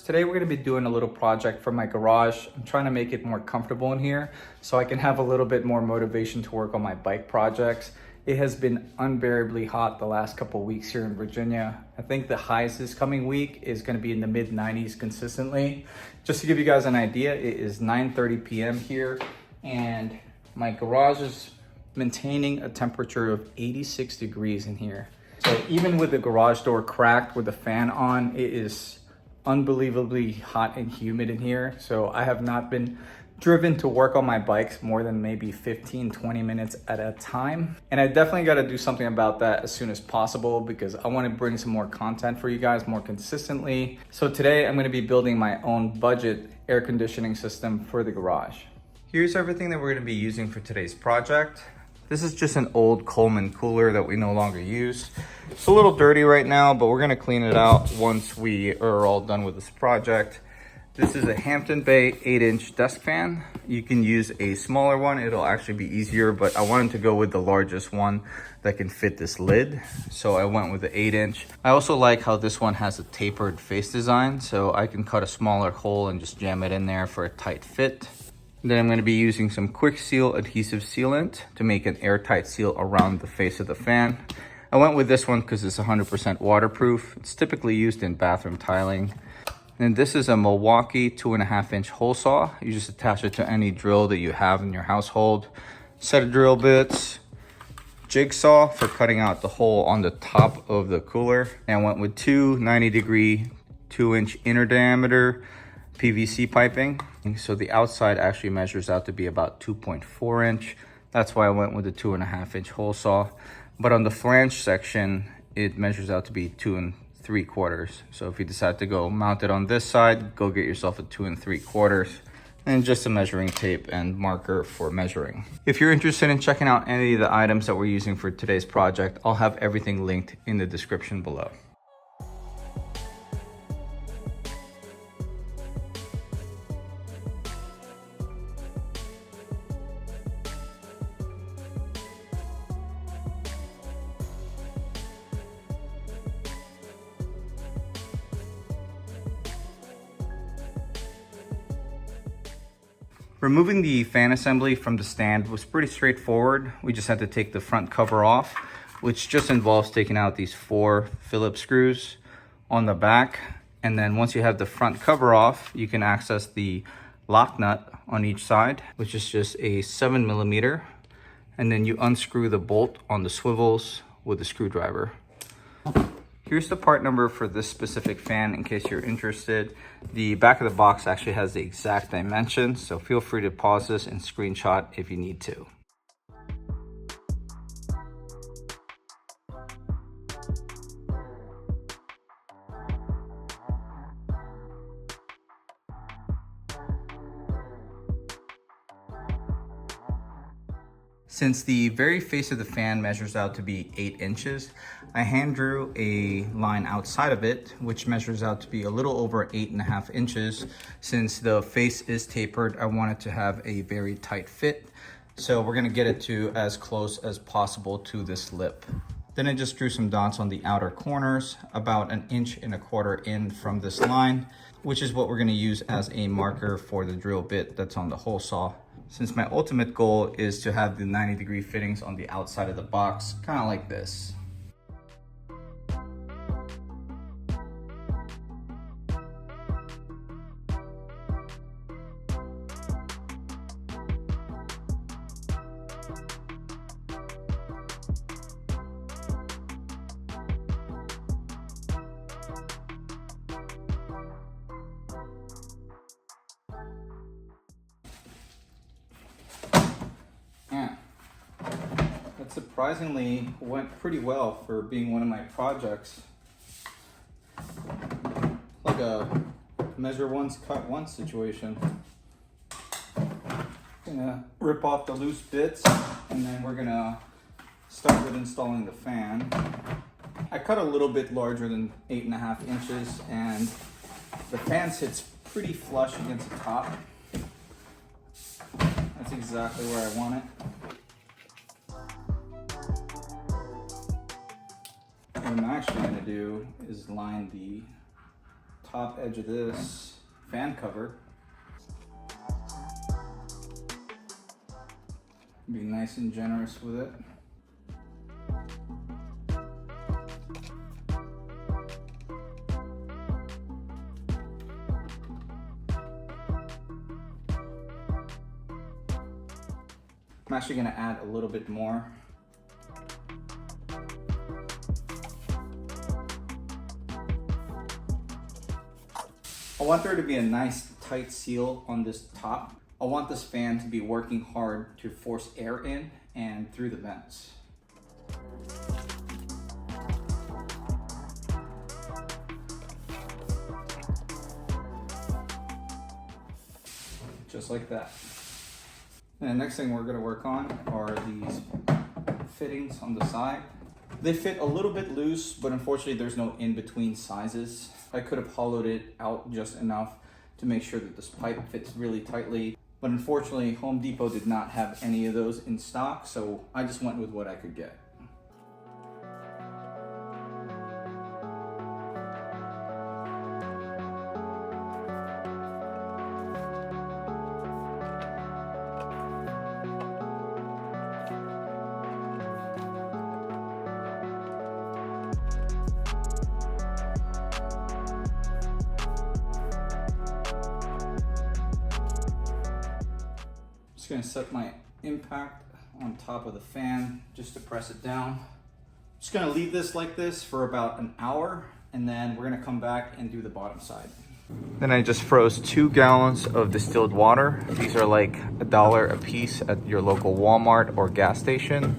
Today we're going to be doing a little project for my garage. I'm trying to make it more comfortable in here so I can have a little bit more motivation to work on my bike projects. It has been unbearably hot the last couple of weeks here in Virginia. I think the highest this coming week is going to be in the mid 90s consistently. Just to give you guys an idea, it is 9:30 p.m. here and my garage is maintaining a temperature of 86 degrees in here. So even with the garage door cracked with the fan on, it is unbelievably hot and humid in here. So I have not been driven to work on my bikes more than maybe 15-20 minutes at a time. And I definitely got to do something about that as soon as possible because I want to bring some more content for you guys more consistently. So today I'm going to be building my own budget air conditioning system for the garage. Here's everything that we're going to be using for today's project. This is just an old Coleman cooler that we no longer use. It's a little dirty right now, but we're gonna clean it out once we are all done with this project. This is a Hampton Bay 8-inch desk fan. You can use a smaller one, it'll actually be easier, but I wanted to go with the largest one that can fit this lid. So I went with the 8-inch. I also like how this one has a tapered face design, so I can cut a smaller hole and just jam it in there for a tight fit. Then I'm going to be using some quick seal adhesive sealant to make an airtight seal around the face of the fan. I went with this one because it's 100% waterproof. It's typically used in bathroom tiling. And this is a Milwaukee 2.5-inch hole saw. You just attach it to any drill that you have in your household. Set of drill bits, jigsaw for cutting out the hole on the top of the cooler. And I went with two 90-degree 2-inch inner diameter PVC piping. So the outside actually measures out to be about 2.4 inch. That's why I went with the 2.5-inch hole saw. But on the flange section, it measures out to be 2 3/4. So if you decide to go mount it on this side, go get yourself a 2 3/4 and just a measuring tape and marker for measuring. If you're interested in checking out any of the items that we're using for today's project, I'll have everything linked in the description below. Removing the fan assembly from the stand was pretty straightforward. We just had to take the front cover off, which just involves taking out these 4 Phillips screws on the back. And then once you have the front cover off, you can access the lock nut on each side, which is just a 7mm. And then you unscrew the bolt on the swivels with a screwdriver. Here's the part number for this specific fan in case you're interested. The back of the box actually has the exact dimensions, so feel free to pause this and screenshot if you need to. Since the very face of the fan measures out to be 8 inches, I hand drew a line outside of it, which measures out to be a little over 8.5 inches. Since the face is tapered, I want it to have a very tight fit. So we're gonna get it to as close as possible to this lip. Then I just drew some dots on the outer corners, about 1.25 inches in from this line, which is what we're gonna use as a marker for the drill bit that's on the hole saw. Since my ultimate goal is to have the 90-degree fittings on the outside of the box, kind of like this. Surprisingly went pretty well for being one of my projects. Like a measure once, cut once situation. Gonna rip off the loose bits and then we're gonna start with installing the fan. I cut a little bit larger than 8.5 inches and the fan sits pretty flush against the top. That's exactly where I want it. What I'm actually going to do is line the top edge of this fan cover. Be nice and generous with it. I'm actually going to add a little bit more. I want there to be a nice tight seal on this top. I want this fan to be working hard to force air in and through the vents. Just like that. And the next thing we're going to work on are these fittings on the side. They fit a little bit loose, but unfortunately there's no in-between sizes. I could have hollowed it out just enough to make sure that this pipe fits really tightly. But unfortunately, Home Depot did not have any of those in stock, so I just went with what I could get. Just gonna set my impact on top of the fan just to press it down. Just gonna leave this like this for about an hour, and then we're gonna come back and do the bottom side. Then I just froze 2 gallons of distilled water. These are like $1 a piece at your local Walmart or gas station.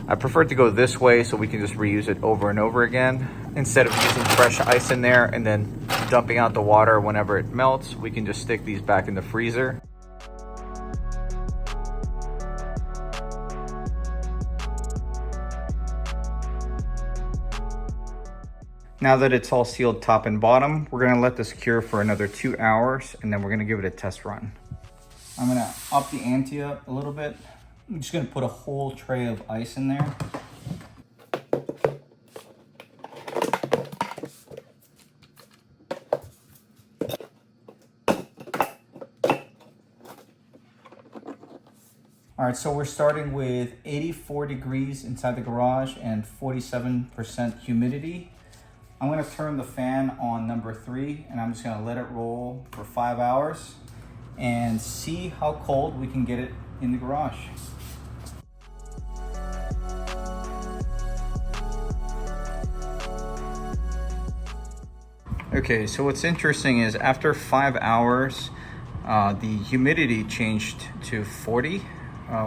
I prefer to go this way so we can just reuse it over and over again. Instead of using fresh ice in there and then dumping out the water whenever it melts, we can just stick these back in the freezer. Now that it's all sealed top and bottom, we're gonna let this cure for another 2 hours, and then we're gonna give it a test run. I'm gonna up the ante up a little bit. I'm just gonna put a whole tray of ice in there. All right, so we're starting with 84 degrees inside the garage and 47% humidity. I'm gonna turn the fan on number 3, and I'm just gonna let it roll for 5 hours and see how cold we can get it in the garage. Okay, so what's interesting is after 5 hours, the humidity changed to 40,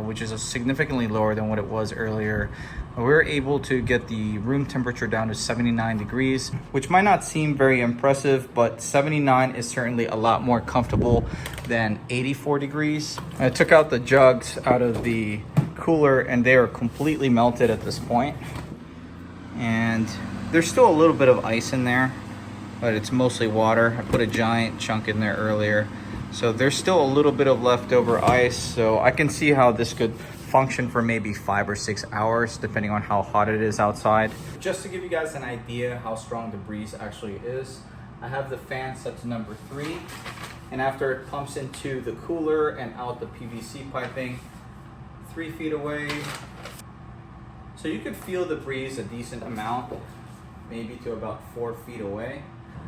which is significantly lower than what it was earlier. We were able to get the room temperature down to 79 degrees, which might not seem very impressive, but 79 is certainly a lot more comfortable than 84 degrees. I took out the jugs out of the cooler and they are completely melted at this point. And there's still a little bit of ice in there, but it's mostly water. I put a giant chunk in there earlier. So there's still a little bit of leftover ice. So I can see how this could function for maybe 5 or 6 hours, depending on how hot it is outside. Just to give you guys an idea how strong the breeze actually is, I have the fan set to number 3, and after it pumps into the cooler and out the PVC piping, 3 feet away. So you could feel the breeze a decent amount, maybe to about 4 feet away.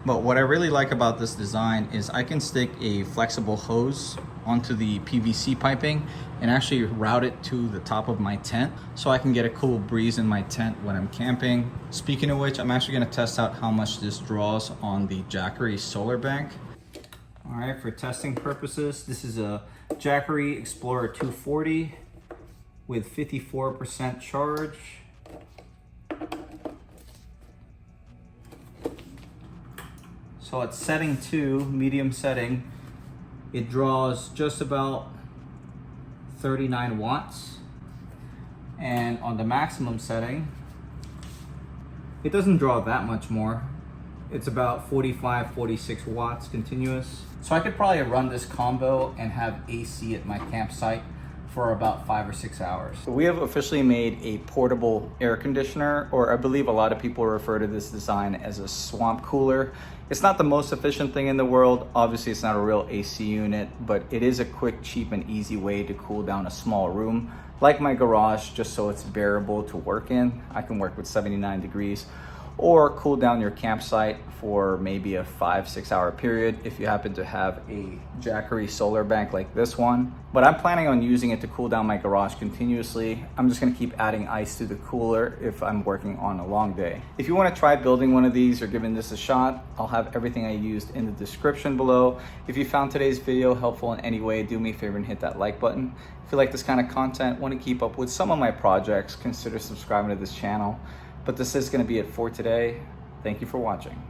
But what I really like about this design is I can stick a flexible hose onto the PVC piping and actually route it to the top of my tent so I can get a cool breeze in my tent when I'm camping. Speaking of which, I'm actually gonna test out how much this draws on the Jackery solar bank. All right, for testing purposes, this is a Jackery Explorer 240 with 54% charge. So at setting 2, medium setting, it draws just about 39 watts. And on the maximum setting, it doesn't draw that much more. It's about 45, 46 watts continuous. So I could probably run this combo and have AC at my campsite for about 5 or 6 hours. So we have officially made a portable air conditioner, or I believe a lot of people refer to this design as a swamp cooler. It's not the most efficient thing in the world. Obviously, it's not a real AC unit, but it is a quick, cheap, and easy way to cool down a small room, like my garage, just so it's bearable to work in. I can work with 79 degrees. Or cool down your campsite for maybe a 5-6 hour period if you happen to have a Jackery solar bank like this one. But I'm planning on using it to cool down my garage continuously. I'm just gonna keep adding ice to the cooler if I'm working on a long day. If you wanna try building one of these or giving this a shot, I'll have everything I used in the description below. If you found today's video helpful in any way, do me a favor and hit that like button. If you like this kind of content, wanna keep up with some of my projects, consider subscribing to this channel. But this is going to be it for today. Thank you for watching.